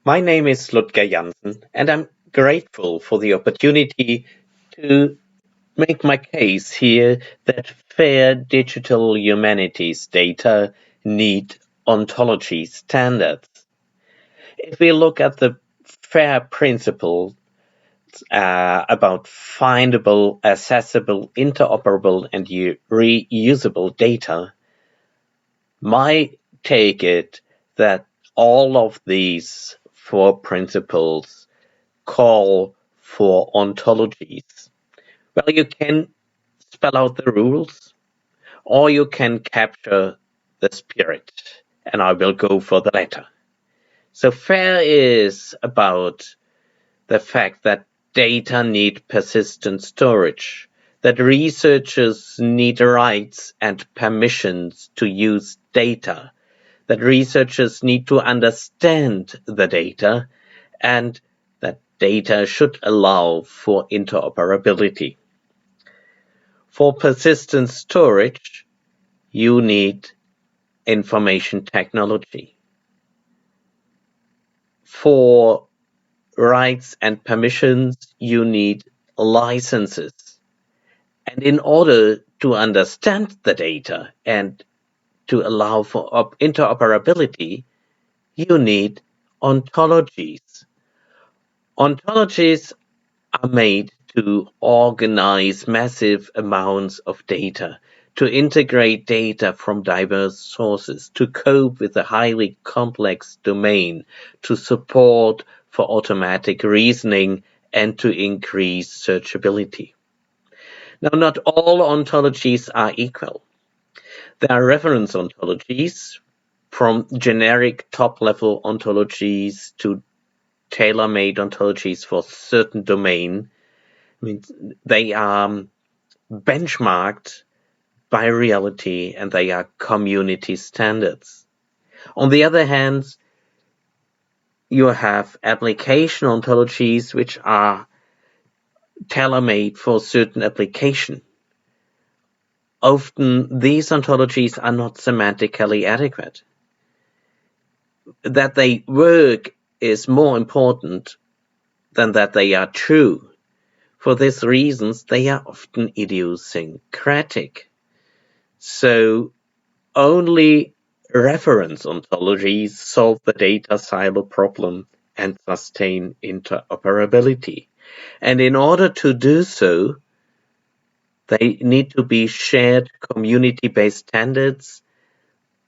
My name is Ludger Jansen, and I'm grateful for the opportunity to make my case here that fair digital humanities data need ontology standards. If we look at the FAIR principle about findable, accessible, interoperable, and reusable data, my take it that all of these four principles call for ontologies. Well, you can spell out the rules, or you can capture the spirit, and I will go for the latter. So FAIR is about the fact that data need persistent storage, that researchers need rights and permissions to use data, that researchers need to understand the data, and that data should allow for interoperability. For persistent storage, you need information technology. For rights and permissions, you need licenses. And in order to understand the data and to allow for interoperability, you need ontologies. Ontologies are made to organize massive amounts of data, to integrate data from diverse sources, to cope with a highly complex domain, to support for automatic reasoning, and to increase searchability. Now, not all ontologies are equal. There are reference ontologies, from generic top-level ontologies to tailor-made ontologies for certain domain. I mean, they are benchmarked by reality and they are community standards. On the other hand, you have application ontologies which are tailor-made for certain application. Often these ontologies are not semantically adequate. That they work is more important than that they are true. For these reasons, they are often idiosyncratic. So only reference ontologies solve the data silo problem and sustain interoperability. And in order to do so, they need to be shared community-based standards.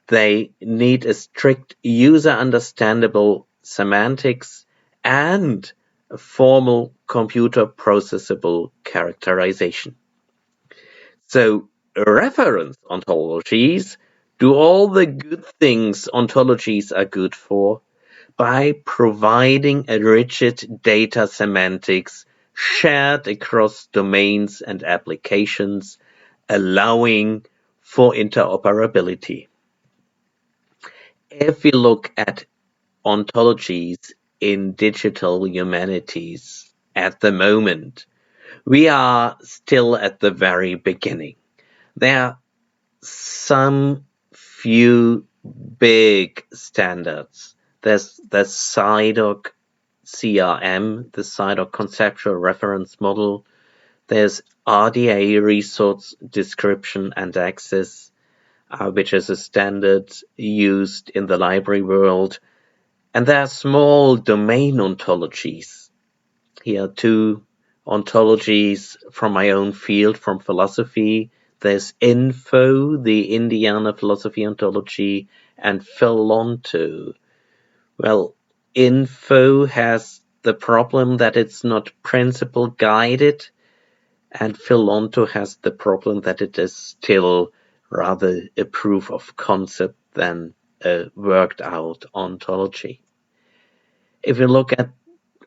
They need a strict user-understandable semantics and a formal computer processable characterization. So reference ontologies do all the good things ontologies are good for by providing a rigid data semantics shared across domains and applications, allowing for interoperability. If we look at ontologies in digital humanities at the moment, we are still at the very beginning. There are some few big standards. There's the CIDOC CRM, the CIDOC Conceptual Reference Model. There's RDA, Resource Description and Access, which is a standard used in the library world. And there are small domain ontologies. Here are two ontologies from my own field, from philosophy. There's Info, the Indiana Philosophy Ontology, and Philonto. Well, Info has the problem that it's not principle guided, and Philonto has the problem that it is still rather a proof of concept than a worked out ontology. If we look at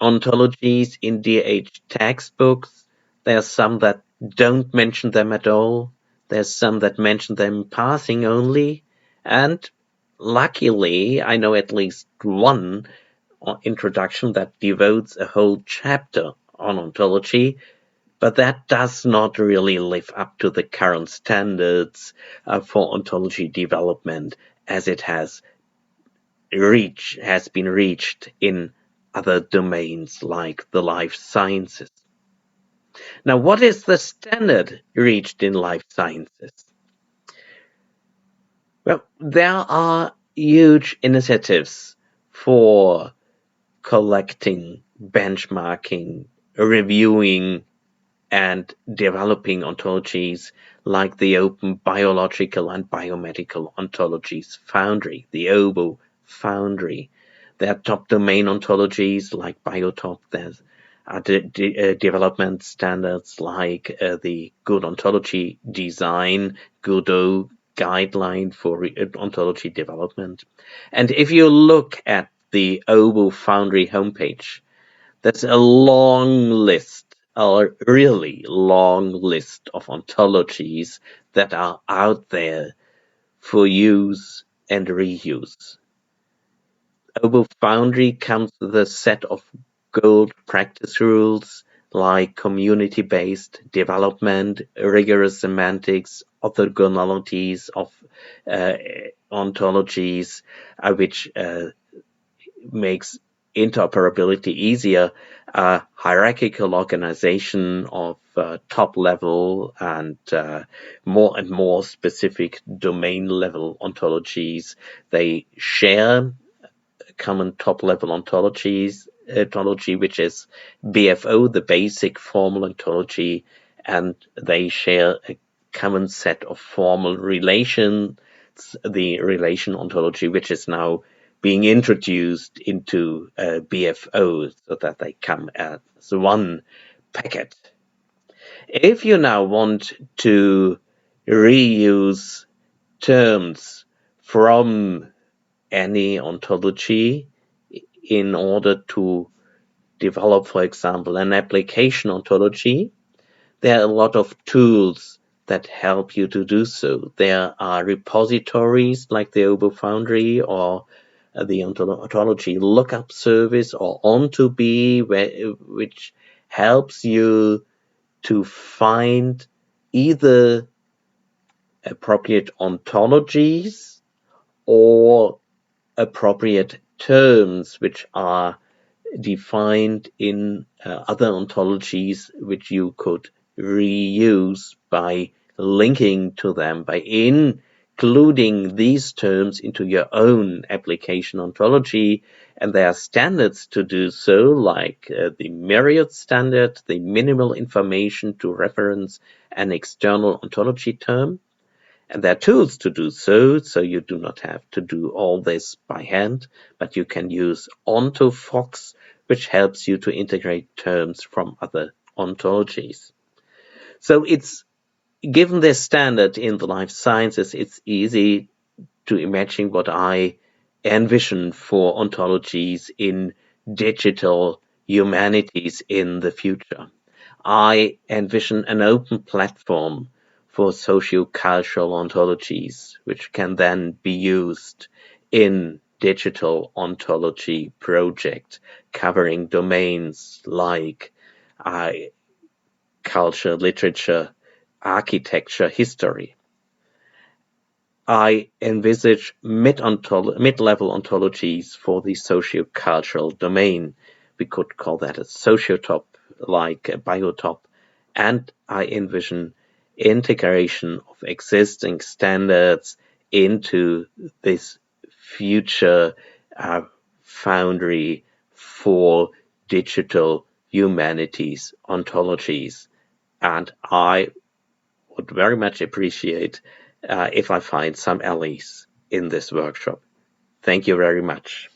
ontologies in DH textbooks, there are some that don't mention them at all. There's some that mention them in passing only. And luckily, I know at least one introduction that devotes a whole chapter on ontology, but that does not really live up to the current standards for ontology development as it has been reached in other domains like the life sciences. Now, what is the standard reached in life sciences? Well, there are huge initiatives for collecting, benchmarking, reviewing, and developing ontologies like the Open Biological and Biomedical Ontologies Foundry, the OBO Foundry. There are top domain ontologies like Biotop. There's development standards like the Good Ontology Design, GOODO guideline for ontology development. And if you look at the OBO Foundry homepage, that's a long list, a really long list of ontologies that are out there for use and reuse. OBO Foundry comes with a set of gold practice rules like community-based development, rigorous semantics, orthogonalities of uh, ontologies, which makes interoperability easier, hierarchical organization of top level and more specific domain level ontologies. They share common top level ontology, which is BFO, the basic formal ontology, and they share a common set of formal relations, the relation ontology, which is now being introduced into BFO so that they come as one packet. If you now want to reuse terms from any ontology in order to develop, for example, an application ontology, there are a lot of tools that help you to do so. There are repositories like the OBO Foundry or the ontology lookup service or On2B, which helps you to find either appropriate ontologies or appropriate terms which are defined in other ontologies which you could reuse by linking to them, by including these terms into your own application ontology. And there are standards to do so, like the myriad standard, the minimal information to reference an external ontology term. And there are tools to do so, so you do not have to do all this by hand, but you can use OntoFox, which helps you to integrate terms from other ontologies. So it's given this standard in the life sciences, it's easy to imagine what I envision for ontologies in digital humanities in the future. I envision an open platform for socio-cultural ontologies, which can then be used in digital ontology projects covering domains like culture, literature, architecture, history. I envisage mid-level ontologies for the socio-cultural domain. We could call that a sociotop, like a biotop. And I envision integration of existing standards into this future foundry for digital humanities ontologies. And I would very much appreciate if I find some allies in this workshop. Thank you very much.